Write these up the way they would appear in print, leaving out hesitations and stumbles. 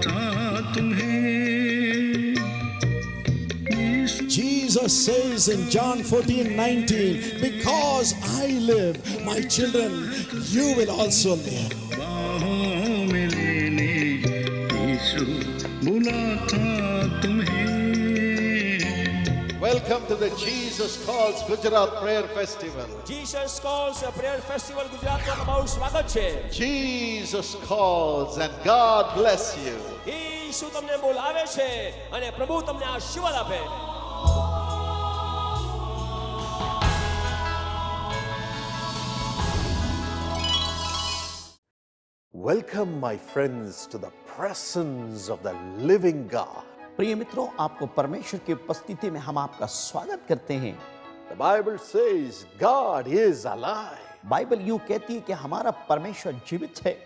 था तुम्हें। Jesus says in John 14:19, because I live, my children, you will also live. बाहों में लेने यीशु बुला था तुम्हें। Welcome to the Jesus Calls Gujarat Prayer Festival. Jesus Calls Prayer Festival ગુજરાતમાં તમારું સ્વાગત છે. Jesus calls and God bless you. ઈસુ તમને બોલાવે છે અને પ્રભુ તમને આશીર્વાદ આપે. Welcome, my friends, to the presence of the living God. प्रिय मित्रों, आपको परमेश्वर की उपस्थिति में हम आपका स्वागत करते हैं. The Bible says God is alive. Bible यूं कहती है कि हमारा परमेश्वर जीवित है.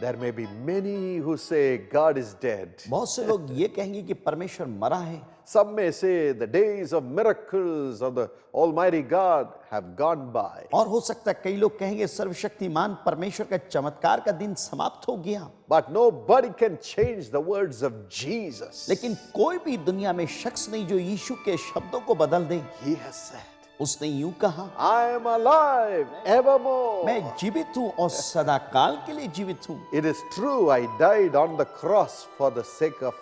There may be many who say God is dead. बहुत से लोग ये कहेंगे कि परमेश्वर मरा है. Some may say the days of miracles of the Almighty God have gone by. और हो सकता है कई लोग कहेंगे सर्वशक्तिमान परमेश्वर का चमत्कार का दिन समाप्त हो गया. But nobody can change the words of Jesus. लेकिन कोई भी दुनिया में शख्स नहीं जो यीशु के शब्दों को बदल दे. He has said, उसने यूं कहा, I am alive evermore. मैं जीवित हूं और सदा काल के लिए जीवित हूं. It is true, I died on the cross for the sake of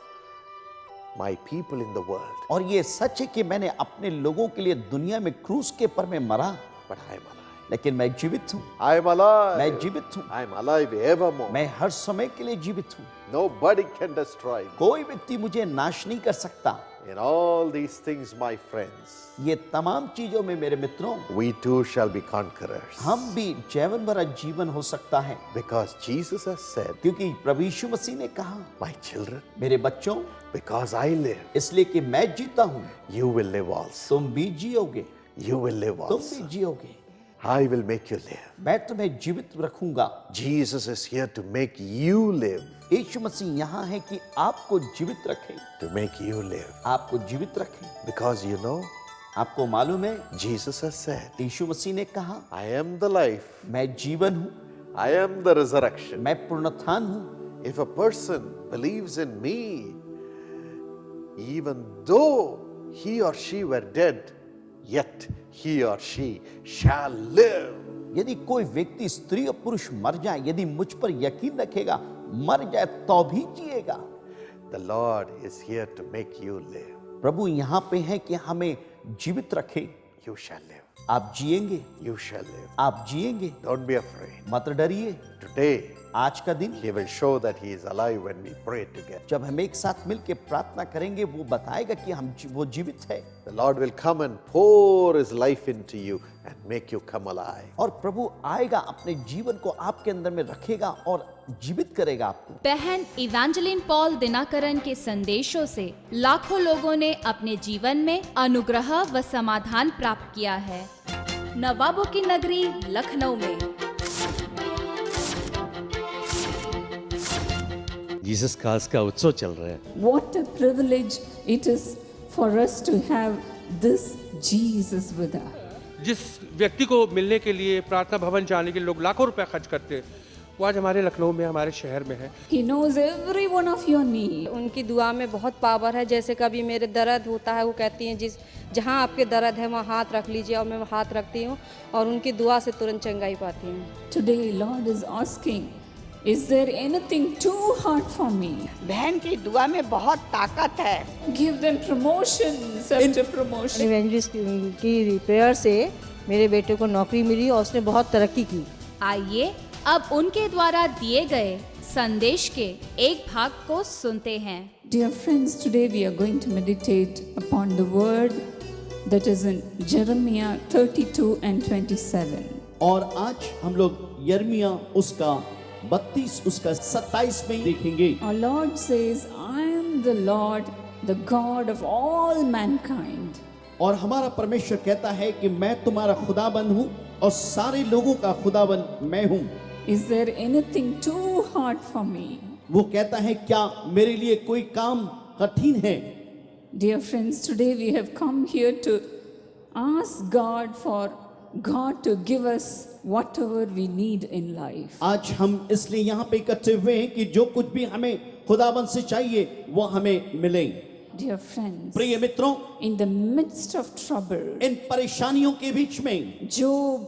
my people in the world. और ये सच है कि मैंने अपने लोगों के लिए दुनिया में क्रूस के पर में मरा. But I am alive. लेकिन मैं जीवित हूं. I am alive. मैं जीवित हूं. I am alive evermore. मैं हर समय के लिए जीवित हूं. Nobody can destroy me. कोई व्यक्ति मुझे नाश नहीं कर सकता. In all these things, my friends, ये तमाम चीजों में मेरे मित्रों, we too shall be conquerors. हम भी जीवन भरा जीवन हो सकता है. Because Jesus has said, क्योंकि प्रभु यीशु मसीह ने कहा, my children, मेरे बच्चों, because I live, इसलिए कि मैं जीता हूं, you will live also. तुम भी जियोगे. You will live तुम also. भी जियोगे. I will make you live. मैं तुम्हें जीवित रखूंगा. Jesus is here to make you live. यीशु मसीह यहाँ है कि आपको जीवित रखे. To make you live. आपको जीवित रखे. Because you know, आपको मालूम है, Jesus has said, यीशु मसीह ने कहा, I am the life. मैं जीवन हूं. I am the resurrection. मैं पुनरुत्थान हूं. If a person believes in me, even though he or she were dead, yet he or she shall live. यदि कोई व्यक्ति स्त्री और पुरुष मर जाए, यदि मुझ पर यकीन रखेगा, मर जाए तो भी जिएगा. The Lord is here to make you live. प्रभु यहाँ पे है कि हमें जीवित रखे. You shall live. आप जिएंगे. You shall live. आप जिएंगे. Don't be afraid. मत डरिए. Today, आज का दिन He will show that He is alive when we pray together. जब हम एक साथ मिलकर प्रार्थना करेंगे, वो बताएगा कि वो जीवित है. The Lord will come and pour His life into you and make you come alive. और प्रभु आएगा, अपने जीवन को आपके अंदर में रखेगा और जीवित करेगा आपको. बहन इवेंजेलिन पॉल दिनाकरन के संदेशों से लाखों लोगों ने अपने जीवन में अनुग्रह व समाधान प्राप्त किया है. नवाबों की नगरी लखनऊ में जीसस काल्स का उत्सव चल रहा है. What a privilege it is for us to have this Jesus with us. जिस व्यक्ति को मिलने के लिए प्रार्थना भवन जाने के लिए लोग लाखों रुपए खर्च करते हैं, वो आज हमारे लखनऊ में, हमारे शहर में है. He knows every one of your needs. उनकी दुआ में बहुत पावर है. जैसे कभी मेरे दर्द होता है, वो कहती हैं जहाँ आपके दर्द है वहाँ हाथ रख लीजिए, और मैं हाथ रखती हूँ और उनकी दुआ से तुरंत चंगाई पाती हूँ. Today Lord is asking, is there anything too hard for me? बहन की दुआ में बहुत ताकत है. Give them promotions after promotion. Evangelist की प्रेयर से मेरे बेटे को नौकरी मिली और उसने बहुत तरक्की की. आइए अब उनके द्वारा दिए गए संदेश के एक भाग को सुनते हैं. Dear friends, today we are going to meditate upon the word that is in Jeremiah 32 and 27. और आज हम लोग यिर्मयाह उसका 32 उसका 27 में देखेंगे. Our Lord says, I am the Lord, the God of all mankind. और हमारा परमेश्वर कहता है कि मैं तुम्हारा खुदाबंद हूँ और सारे लोगों का खुदाबंद मैं हूँ. Is there anything too hard for me? वो कहता है क्या मेरे लिए कोई काम कठिन है? Dear friends, today we have come here to ask God for God to give us whatever we need in life. आज हम इसलिए यहाँ पे इकट्ठे हुए हैं कि जो कुछ भी हमें खुदावन से चाहिए वो हमें मिले। Dear friends, प्रिय मित्रों, in the midst of trouble, इन परेशानियों के बीच में Job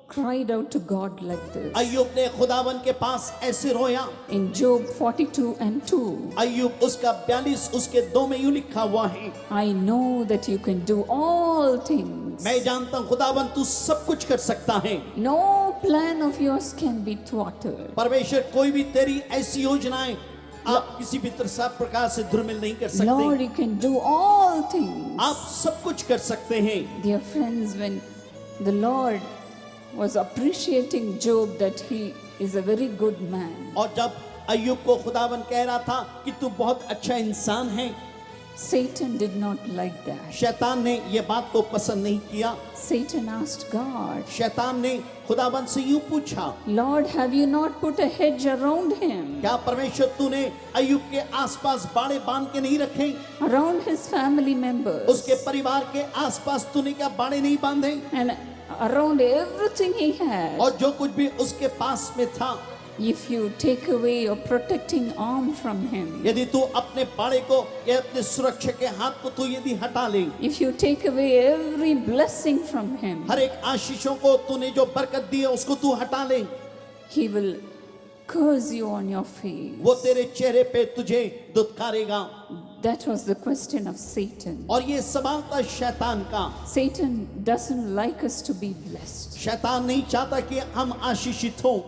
cried out to God like this. अय्यूब ने खुदावन के पास ऐसे रोया। In Job 42:2, अय्यूब उसका 42 उसके 2 में यूं लिखा हुआ है, I know that you can do all things. मैं जानता हूं खुदावन तू सब कुछ कर सकता है। No plan of yours can be thwarted. परमेश्वर कोई भी तेरी ऐसी योजनाएं आप किसी भी प्रकार से धूमिल नहीं कर सकते। Lord, you can do all things. आप सब कुछ कर सकते हैं। Dear friends, when the Lord was appreciating Job that he is a very good man, और जब अय्यूब को खुदावन कह रहा था कि तू बहुत अच्छा इंसान है, Satan did not like that. शैतान ने ये बात को पसंद नहीं किया। Satan asked God, शैतान ने खुदावन से यूं पूछा, Lord, have you not put a hedge around him, क्या परमेश्वर तूने अय्यूब के आसपास बाड़े बांध के नहीं रखे? around his family members, उसके परिवार के आसपास तूने क्या बाड़े नहीं बांधे? and around everything he had? और जो कुछ भी उसके पास में था, If you take away your protecting arm from him, यदि तू अपने बाड़े को या अपने सुरक्षा के हाथ को तू यदि हटा ले, if you take away every blessing from him, हर एक आशीषों को तूने जो बरकत दी है उसको तू हटा ले, he will curse you on your face. वो तेरे चेहरे पे तुझे दुत्कारेगा। That was the question of Satan. और ये सवाल था शैतान का। Satan doesn't like us to be blessed. शैतान नहीं चाहता कि हम आशीषित हों।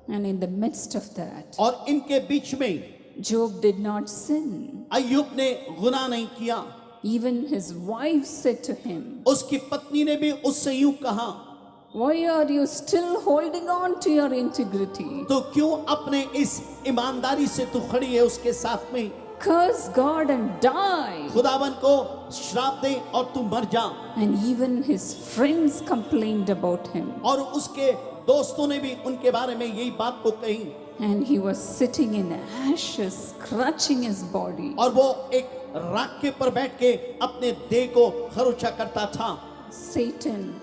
And in the midst of that, और इनके बीच में Job did not sin. अय्यूब ने गुनाह नहीं किया। Even his wife said to him, उसकी पत्नी ने भी उससे यूं कहा, Why are you still holding on to your integrity? तो क्यों अपने इस ईमानदारी से तू खड़ी है उसके साथ में? Curse God and die. खुदावन को श्राप दे और तू मर जा। And even his friends complained about him. और उसके दोस्तों ने भी उनके बारे में यही बात को कही। And he was sitting in ashes, scratching his body. और वो एक राख के पर बैठ के अपने देह को खरोंचा करता था। Satan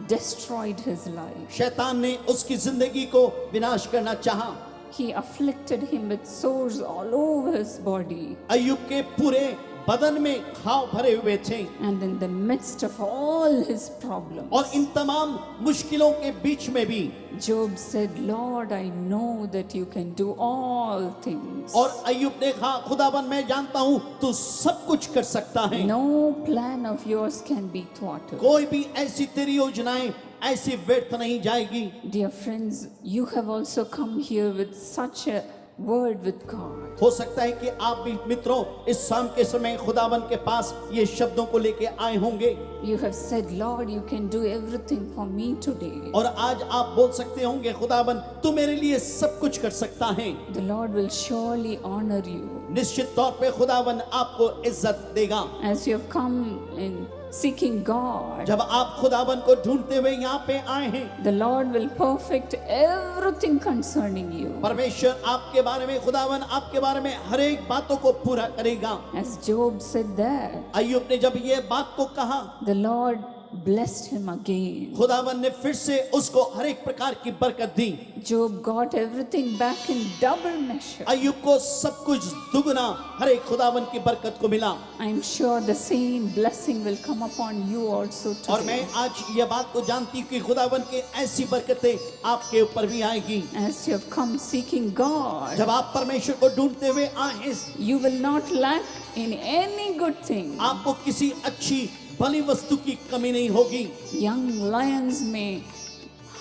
destroyed his life. शैतान ने उसकी जिंदगी को विनाश करना चाहा। He afflicted him with sores all over his body. अय्यूब के पूरे बदन में घाव भरे हुए थे। And in the midst of all his problems, और इन तमाम मुश्किलों के बीच में भी Job said, Lord, I know that you can do all things. और अय्यूब ने कहा, खुदावन मैं जानता हूँ तू सब कुछ कर सकता है। No plan of yours can be thwarted. कोई भी ऐसी तेरी योजनाएं ऐसी व्यर्थ नहीं जाएगी। Dear friends, you have also come here with such a word with God. हो सकता है कि आप भी मित्रों इस शाम के समय खुदावन के पास ये शब्दों को लेके आए होंगे। You have said, Lord, you can do everything for me today. और आज आप बोल सकते होंगे, खुदावन तू मेरे लिए सब कुछ कर सकता है। The Lord will surely honor you. निश्चित तौर पे खुदावन आपको इज्जत देगा। As you have come in seeking God, जब आप खुदावन को ढूंढते हुए यहाँ पे आए हैं, the Lord will perfect everything concerning you. परमेश्वर आपके बारे में, खुदावन आपके बारे में हर एक बातों को पूरा करेगा। As Job said that, अय्यूब ने जब ये बात को कहा, the Lord blessed him again. खुदावन ने फिर से उसको हर एक प्रकार की बरकत दी। Job got everything back in double measure. अय्यूब को सब कुछ दुगना हर एक खुदावन की बरकत को मिला। I am sure the same blessing will come upon you also और मैं today. आज ये बात को जानती हूँ कि खुदावन की ऐसी बरकतें आपके ऊपर भी आएगी। As you have come seeking God, जब आप परमेश्वर को ढूंढते हुए आए हैं, you will not lack in any good thing. आपको किसी अच्छी भली वस्तु की कमी नहीं होगी। Young lions may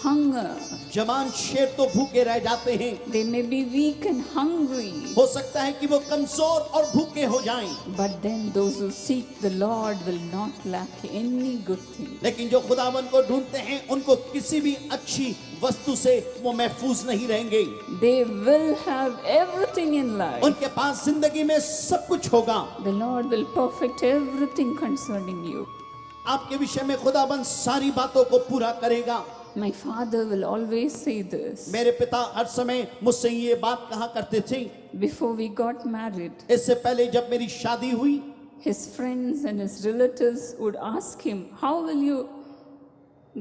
hunger. जवान शेर तो भूखे रह जाते हैं। They may be weak and hungry. हो सकता है कि वो कमजोर और भूखे हो जाएं। But then those who seek the Lord will not lack any good thing. लेकिन जो खुदावन को ढूंढते हैं उनको किसी भी अच्छी वस्तु से वो महफूज नहीं रहेंगे। They will have everything in life. उनके पास जिंदगी में सब कुछ होगा। The Lord will perfect everything concerning you. आपके विषय में खुदावन सारी बातों को पूरा करेगा। My father will always say this. मेरे पिता हर समय मुझसे ये बात कहा करते थे। Before we got married, इससे पहले जब मेरी शादी हुई, his friends and his relatives would ask him, how will you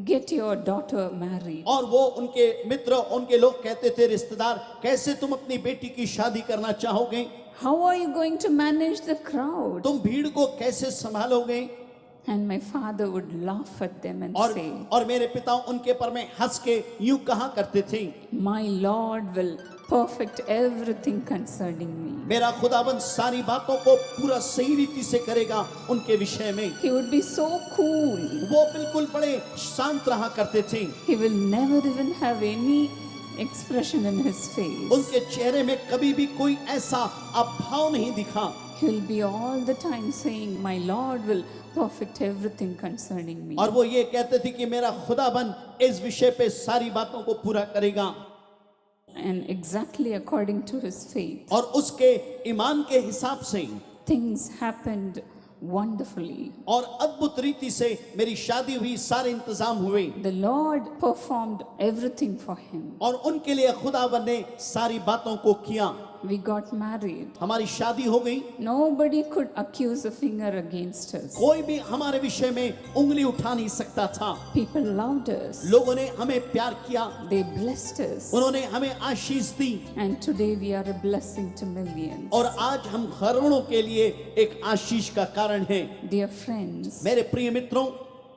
get your daughter married. और वो उनके मित्र, उनके लोग कहते थे, रिश्तेदार, कैसे तुम अपनी बेटी की शादी करना चाहोगे? How are you going to manage the crowd? तुम भीड़ को कैसे संभालोगे? And my father would laugh at them and say, और मेरे पिता उनके पर में हंस के यूं कहा करते थे, my Lord will perfect everything concerning me. मेरा खुदाबंद सारी बातों को पूरा सही रीति से करेगा उनके विषय में। He would be so cool. वो बिल्कुल बड़े शांत रहा करते थे। He will never even have any expression in his face. उनके चेहरे में कभी भी कोई ऐसा अभाव नहीं दिखा। He will be all the time saying, my Lord will perfect everything concerning me. और वो ये कहते थे कि मेरा खुदाबंद इस विषय पे सारी बातों को पूरा करेगा। And exactly according to his faith, और उसके ईमान के हिसाब से things happened wonderfully. और अद्भुत रीति से मेरी शादी हुई, सारे इंतजाम हुए। The Lord performed everything for him. और उनके लिए खुदाबंद ने सारी बातों को किया। We got married. हमारी शादी हो गई। Nobody could accuse a finger against us. कोई भी हमारे विषय में उंगली उठा नहीं सकता था। People loved us. लोगों ने हमें प्यार किया। They blessed us. उन्होंने हमें आशीष दी। And today we are a blessing to millions. और आज हम करोड़ों के लिए एक आशीष का कारण हैं। Dear friends, मेरे प्रिय मित्रों,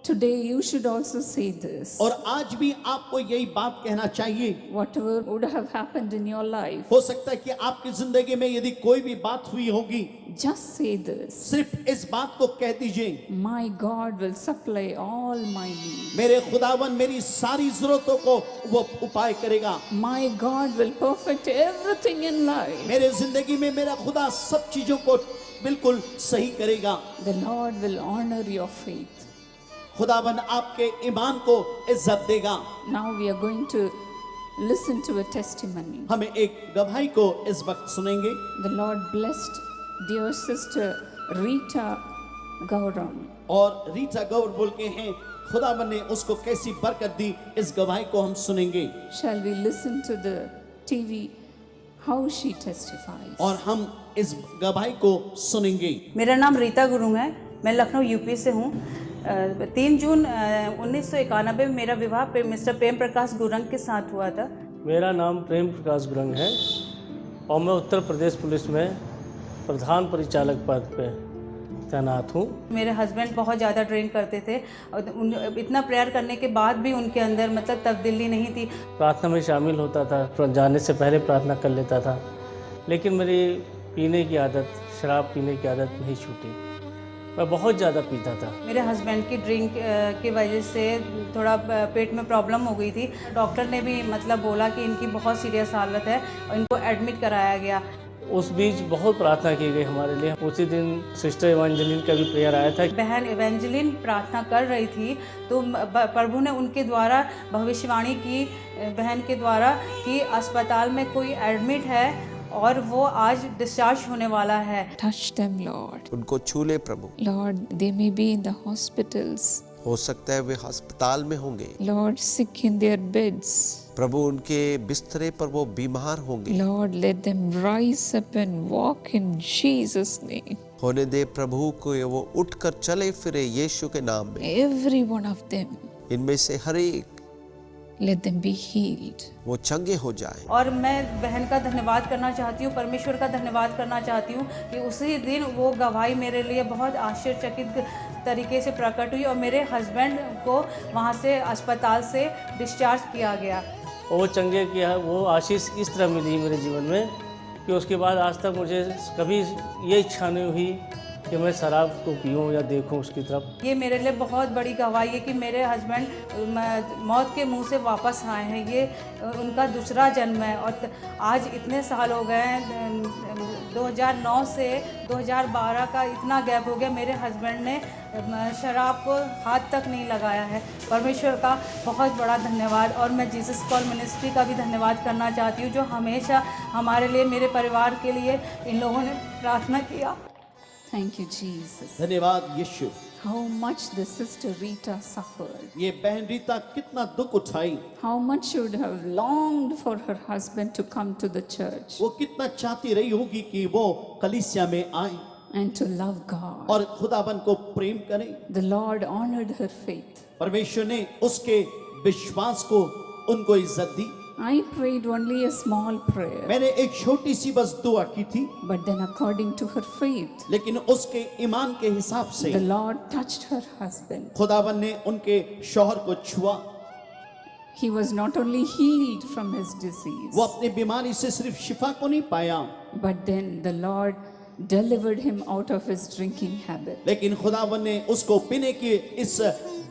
today you should also say this. और आज भी आपको यही बात कहना चाहिए। Whatever would have happened in your life, हो सकता है कि आपकी जिंदगी में यदि कोई भी बात हुई होगी, just say this. सिर्फ इस बात को कह दीजिए, My God will supply all my needs. मेरे खुदावन मेरी सारी जरूरतों को वो उपाय करेगा। My God will perfect everything in life. मेरे जिंदगी में मेरा खुदा सब चीजों को बिल्कुल सही करेगा। The Lord will honor your faith. खुदावन आपके ईमान को इज्जत देगा। Now we are going to listen to a testimony. हमें एक गवाही को इस वक्त सुनेंगे। The Lord blessed dear sister Rita Gauram. और रीटा गौर बोल के हैं, खुदावन ने उसको कैसी बरकत दी, इस गवाही को हम सुनेंगे। Shall we listen to the TV how she testifies? और हम इस गवाही को सुनेंगे। मेरा नाम रीता गुरुंग है, मैं लखनऊ यूपी से हूँ। 3 जून 1991 में मेरा विवाह मिस्टर प्रेम प्रकाश गुरंग के साथ हुआ था। मेरा नाम प्रेम प्रकाश गुरंग है और मैं उत्तर प्रदेश पुलिस में प्रधान परिचालक पद पे तैनात हूँ। मेरे हस्बैंड बहुत ज़्यादा ड्रिंक करते थे और इतना प्रेयर करने के बाद भी उनके अंदर मतलब तब्दीली नहीं थी। प्रार्थना में शामिल होता था, जाने से पहले प्रार्थना कर लेता था, लेकिन मेरी पीने की आदत, शराब पीने की आदत नहीं छूटी। मैं बहुत ज़्यादा पीता था। मेरे हस्बैंड की ड्रिंक की वजह से थोड़ा पेट में प्रॉब्लम हो गई थी। डॉक्टर ने भी मतलब बोला कि इनकी बहुत सीरियस हालत है और इनको एडमिट कराया गया। उस बीच बहुत प्रार्थना की गई हमारे लिए। उसी दिन सिस्टर एवेंजलिन का भी प्रेयर आया था। बहन एवेंजलिन प्रार्थना कर रही थी तो प्रभु ने उनके द्वारा भविष्यवाणी की, बहन के द्वारा, कि अस्पताल में कोई एडमिट है और वो आज डिस्चार्ज होने वाला है। Touch them, Lord. उनको छू ले प्रभु। Lord, they may be in the hospitals. हो सकता है वे अस्पताल में होंगे। Lord, sick in their beds. प्रभु उनके बिस्तरे पर वो बीमार होंगे। Lord, let them rise up and walk in Jesus' name. होने दे प्रभु को वो उठकर चले फिरे यीशु के नाम में। Every one of them. इनमें से हर एक Let them be healed. वो चंगे हो जाए। और मैं बहन का धन्यवाद करना चाहती हूँ, परमेश्वर का धन्यवाद करना चाहती हूँ कि उसी दिन वो गवाही मेरे लिए बहुत आश्चर्यचकित तरीके से प्रकट हुई और मेरे हस्बैंड को वहाँ से अस्पताल से डिस्चार्ज किया गया। वो चंगे किया, वो आशीष इस तरह मिली मेरे जीवन में कि उसके बाद आज तक मुझे कभी ये इच्छा नहीं हुई कि मैं शराब को पीऊँ या देखूँ उसकी तरफ। ये मेरे लिए बहुत बड़ी गवाही है कि मेरे हस्बैंड मौत के मुंह से वापस आए हैं। ये उनका दूसरा जन्म है और आज इतने साल हो गए हैं, 2009 से 2012 का इतना गैप हो गया। मेरे हस्बैंड ने शराब को हाथ तक नहीं लगाया है। परमेश्वर का बहुत बड़ा धन्यवाद। और मैं जीसस कॉल मिनिस्ट्री का भी धन्यवाद करना चाहती हूँ जो हमेशा हमारे लिए, मेरे परिवार के लिए इन लोगों ने प्रार्थना किया। Thank you, Jesus. धन्यवाद यीशु। How much the sister Rita suffered. ये बहन रीता कितना दुख उठाई। How much she would have longed for her husband to come to the church. वो कितना चाहती रही होगी कि वो कलीसिया में आए। and to love God. और खुदावन को प्रेम करें। The Lord honored her faith. परमेश्वर ने उसके विश्वास को उनको इज्जत दी। I prayed only a small prayer. मैंने एक छोटी सी बस दुआ की थी, But then according to her faith, लेकिन उसके ईमान के हिसाब से the Lord touched her husband. खुदावन ने उनके शौहर को छुआ। He was not only healed from his disease, वो अपनी बीमारी से सिर्फ शिफा को नहीं पाया, but then the Lord delivered him out of his drinking habit. लेकिन खुदावन ने उसको पीने के इस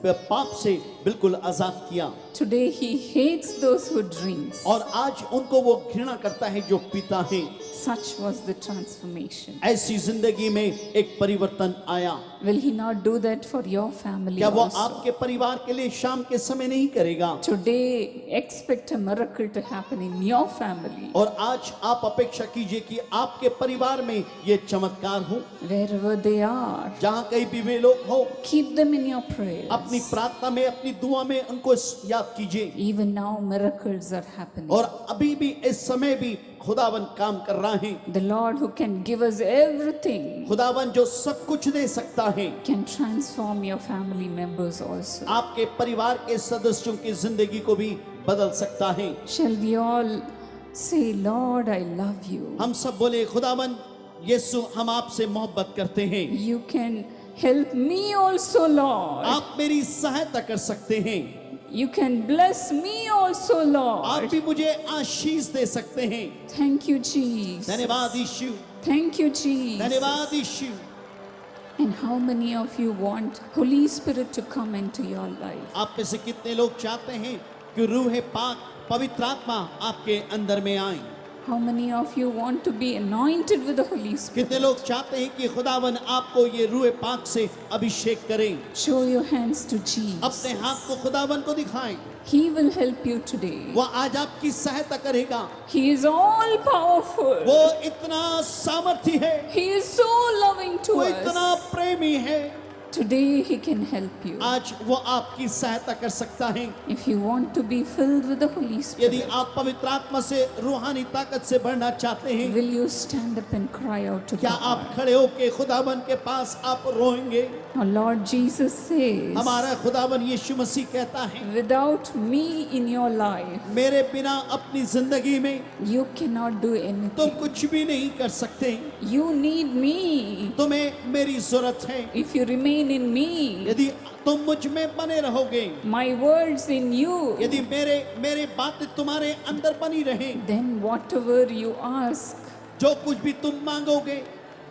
पाप से बिल्कुल आजाद किया। Today he hates those who drinks. और आज उनको वो घृणा करता है जो पीता है। Such was the transformation. ऐसी जिंदगी में एक परिवर्तन आया। Will he not do that for your family क्या वो also? आपके परिवार के लिए शाम के समय नहीं करेगा? Today expect a miracle to happen in your family. और आज आप अपेक्षा कीजिए कि आपके परिवार में ये चमत्कार हो। Wherever they are, जहाँ कहीं भी वे लोग हो, keep them in your prayers. अपनी प्रार्थना में, अपनी दुआ में उनको याद कीजिए। Even now miracles are happening. और अभी भी इस समय भी खुदावन काम कर रहा है। The Lord who can give us everything खुदावन जो सब कुछ दे सकता है, can transform your family members also. आपके परिवार के सदस्यों की जिंदगी को भी बदल सकता है। Shall we all say, Lord, I love you. हम सब बोले, खुदावन यीशु हम आपसे मोहब्बत करते हैं। You can help me also, Lord. आप मेरी सहायता कर सकते हैं। You can bless me also, आप Lord. भी मुझे आशीष दे सकते हैं। Thank you, Jesus. धन्यवाद यीशु, Thank you, Jesus. धन्यवाद यीशु। And how many of you want Holy Spirit to come into your life? आप में से कितने लोग चाहते हैं कि रूह पाक, पवित्र आत्मा आपके अंदर में आए? How many of you want to be anointed with the Holy Spirit? कितने लोग चाहते हैं कि खुदावन आपको ये रूह पाक से अभिषेक करें? Show your hands to Jesus. अपने हाथ को खुदावन को दिखाएं। He will help you today. वो आज आपकी सहायता करेगा। He is all powerful. वो इतना सामर्थी है, He is so loving to वो us. इतना प्रेमी है। Today He can help you. आज वो आपकी सहायता कर सकता है। If you want to be filled with the Holy यदि Spirit, आप पवित्र आत्मा से रूहानी ताकत से भरना चाहते हैं, will you stand up and cry out to क्या God? आप खड़े होकर खुदावन के पास आप रोएंगे? Our Lord Jesus says, हमारा खुदावन यीशु मसीह कहता है, without me in your life, मेरे बिना अपनी जिंदगी में you cannot do तुम anything. कुछ भी नहीं कर सकते। You need me. तुम्हें मेरी जरूरत है। If you remain in me, यदि तुम मुझ में बने रहोगे, my words in you, यदि मेरे बातें तुम्हारे अंदर बनी रहे, then whatever you ask, जो कुछ भी तुम मांगोगे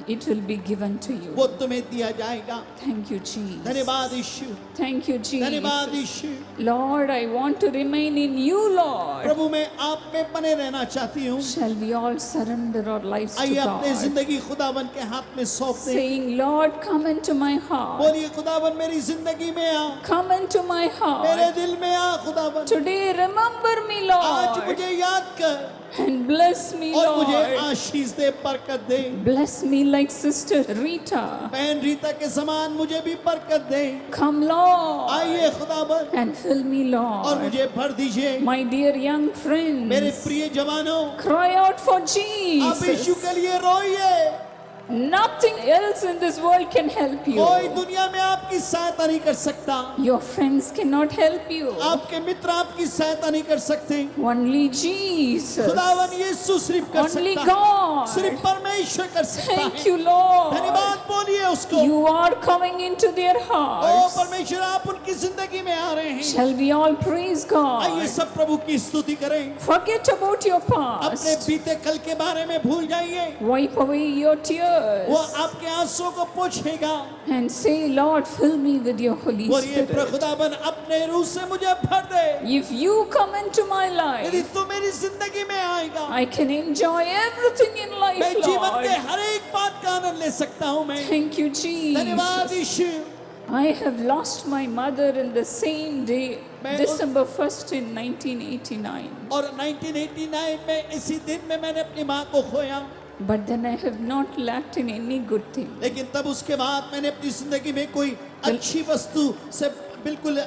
it will be given to you. वो तुम्हें दिया जाएगा। Thank you, Jesus. धन्यवाद यीशु, Thank you, धन्यवाद Jesus. Yeshu. Lord, I want to remain in you, Lord. प्रभु मैं आप में बने रहना चाहती हूँ। Shall we all surrender our lives to आइए अपने God? जिंदगी खुदावन के हाथ में सौंप दें। Saying, Lord, come into my heart. बोलिए, खुदावन मेरी जिंदगी में आ, Come into my मेरे heart. दिल में आ खुदावन। Today, remember me, आज Lord. मुझे याद कर And bless me, और मुझे Lord. आशीष दे, बरकत दे। Bless me like Sister Rita. बहन रीता के समान मुझे भी बरकत दे। Come, Lord. आइए खुदावन And fill me, और Lord. मुझे भर दीजिए। My dear young मेरे friends, प्रिय जवानों, cry out for आप यीशु Jesus. के लिए रोइए। Nothing else in this world can help you. कोई दुनिया में आपकी सहायता नहीं कर सकता। Your friends cannot help you. आपके मित्र आपकी सहायता नहीं कर सकते। Only Jesus. खुदावन यीशु सिर्फ कर Only सकता है, God. सिर्फ परमेश्वर कर सकता Thank है। you, Lord. धन्यवाद बोलिए उसको। You are coming into their O hearts. परमेश्वर, आप उनकी जिंदगी में आ रहे हैं। Shall we all praise God? आइए सब प्रभु की स्तुति करें। Forget about your अपने past. बीते कल के बारे में भूल जाइए। Wipe away your वो tears. आपके आंसुओं को पोंछेगा। And say, Lord, fill me with your Holy और ये Spirit. खुदावन अपने रूह से मुझे भर दे। If you come into my यदि life, तू मेरी जिंदगी में आएगा, I can enjoy everything in life, मैं जीवन के Lord. हर एक बात का आनंद ले सकता हूँ मैं। Thank you, धन्यवाद Jesus. Yeshu. I have lost my mother in the same day, मैं December 1st in 1989. और 1989 में इसी दिन में मैंने अपनी माँ को खोया। But then I have not lacked in any good thing. लेकिन तब उसके बाद मैंने अपनी जिंदगी में कोई अच्छी वस्तु से बिल्कुल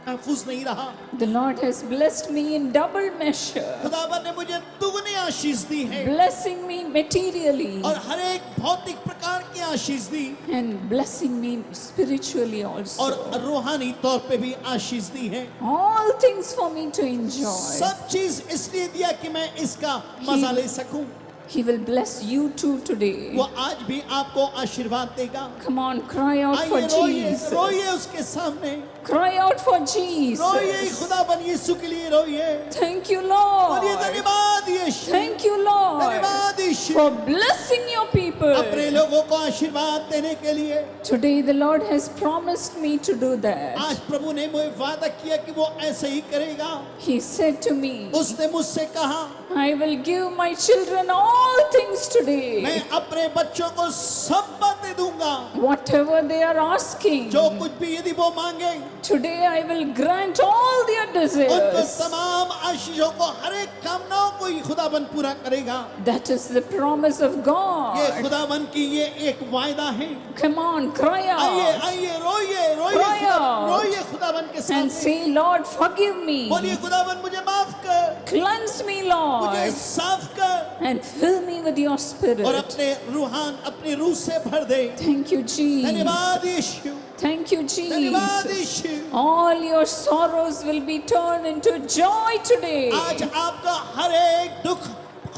महफूज नहीं रहा। The Lord has blessed me in double measure, खुदावन ने मुझे दुगनी आशीष दी है blessing me materially, और हर एक भौतिक प्रकार की आशीष दी and blessing me spiritually also. और रूहानी तौर पे भी आशीष दी है। All things for me to enjoy. सब चीज इसलिए दिया कि मैं इसका मजा ले सकूं। He will bless you too today. वो आज भी आपको आशीर्वाद देगा। Come on, cry out for Jesus. रोइए उसके सामने। Cry out for Jesus. रोइए खुदाबंद यीशु के लिए रोइए। Thank you, Lord. बोलिए धन्यवाद यीशु। Thank you, Lord. धन्यवाद यीशु। For blessing your people. अपने लोगों को आशीर्वाद देने के लिए। Today the Lord has promised me to do that. आज प्रभु ने मुझे वादा किया कि वो ऐसे ही करेगा। He said to me, उसने मुझसे कहा, I will give my children all things today. मैं अपने बच्चों को सब बातें दूंगा। Whatever they are asking. जो कुछ भी यदि वो मांगे। Today I will grant all their desires. उनको तमाम आशीषों को, हर एक कामनाओं को ही खुदाबंद पूरा करेगा। That is the promise of God. ये खुदाबंद की ये एक वायदा है। Come on, cry out. आइए रोइए खुदाबंद के सामने। And say, Lord, forgive me. बोलिए खुदाबंद मुझे माफ कर। Cleanse me, Lord. मुझे साफ कर। And fill me with your spirit. और अपने रूहान, अपनी रूह से भर दे। Thank you, Jesus. धन्यवाद यीशु। Thank you, धन्यवाद Jesus. Yeshu. All your sorrows will be turned into joy today. आज आपका हर एक दुख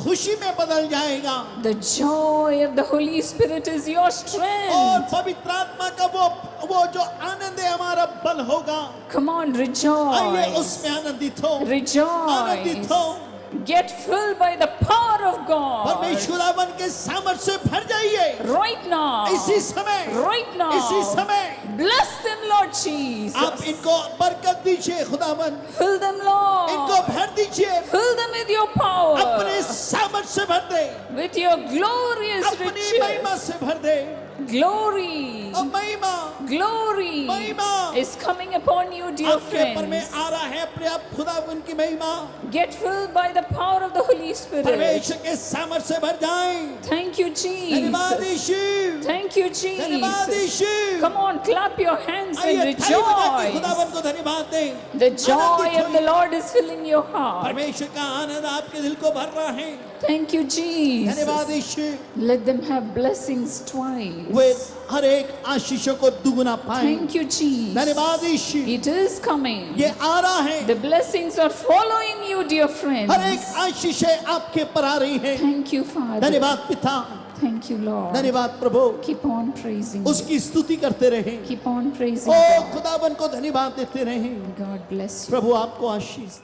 खुशी में बदल जाएगा। The joy of the Holy Spirit is your और strength. पवित्र आत्मा का वो जो आनंद है हमारा बल होगा। Come on, rejoice. आइए उसमें आनंदित हो। आनंदित हो। Get filled by the power of God. परमेश्वरावन के सामर्थ से भर जाइए। Right now. इसी समय। Right now. इसी समय। Bless them, Lord Jesus. आप इनको बरकत दीजिए खुदावन। Fill them, Lord. इनको भर दीजिए। Fill them with your power. अपने सामर्थ से भर दे। With your glorious अपनी riches. महिमा से भर दे। Glory. महिमा। Glory महिमा is coming upon you, dear आपके ऊपर में friends. आ रहा है अपने आप खुदावन की महिमा। Get filled by the power of the Holy Spirit. परमेश्वर के सामर्थ से भर जाएं। Thank you, धन्यवाद Jesus. यीशु। Thank you, धन्यवाद Jesus. Yeshu. Come on, clap your hands and आइए थाली बजा के rejoice. खुदावन को धन्यवाद दें। The joy of the Lord is filling your heart. परमेश्वर का आनंद आपके दिल को भर रहा है। Thank you, धन्यवाद Jesus. Yeshu. Let them have blessings twice. वे हर एक आशीषों को दुगुना पाएं। Thank you, Jesus. धन्यवाद यीशु। It is coming. ये आ रहा है। The blessings are following you, dear friends. हर एक आशीषें आपके पर आ रही हैं। Thank you, Father. धन्यवाद पिता। Thank you, Lord. धन्यवाद प्रभु। Keep on praising. उसकी स्तुति करते रहें। Keep on praising. O God. खुदावन को धन्यवाद देते रहें। God bless you. प्रभु आपको आशीष